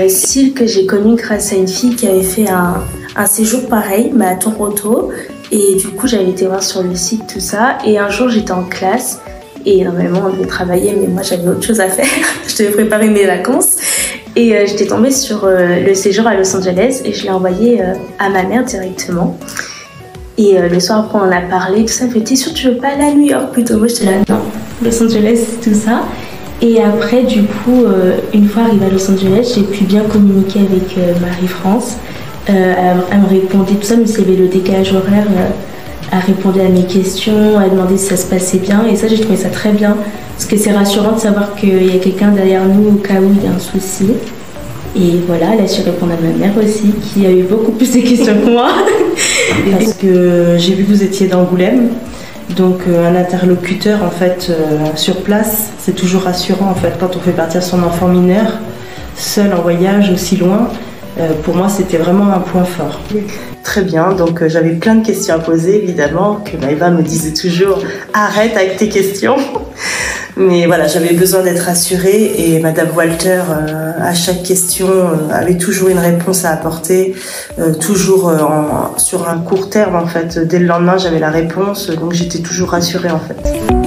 Cille que j'ai connue grâce à une fille qui avait fait un séjour pareil, mais à Toronto. Et du coup, j'avais été voir sur le site tout ça. Et un jour, j'étais en classe. Et normalement, on devait travailler, mais moi, j'avais autre chose à faire. Je devais préparer mes vacances. Et j'étais tombée sur le séjour à Los Angeles. Et je l'ai envoyé à ma mère directement. Et le soir, après, on en a parlé. Tout ça, elle me fait, t'es sûre que tu veux pas aller à New York plutôt? Moi, j'étais là, non. Los Angeles, tout ça. Et après, du coup, une fois arrivée à Los Angeles, j'ai pu bien communiquer avec Marie-France. Elle me répondait tout ça, mais s'il y avait le décalage horaire, elle répondait à mes questions, elle demandait si ça se passait bien. Et ça, j'ai trouvé ça très bien, parce que c'est rassurant de savoir qu'il y a quelqu'un derrière nous au cas où il y a un souci. Et voilà, elle a su répondre à ma mère aussi, qui a eu beaucoup plus de questions que moi. Parce que j'ai vu que vous étiez d'Angoulême. Donc un interlocuteur en fait sur place, c'est toujours rassurant en fait quand on fait partir son enfant mineur, seul en voyage aussi loin. Pour moi c'était vraiment un point fort. Très bien, donc j'avais plein de questions à poser évidemment, que Maëva me disait toujours arrête avec tes questions. Mais voilà, j'avais besoin d'être rassurée et Madame Walter, à chaque question, avait toujours une réponse à apporter, toujours sur un court terme en fait. Dès le lendemain, j'avais la réponse, donc j'étais toujours rassurée en fait.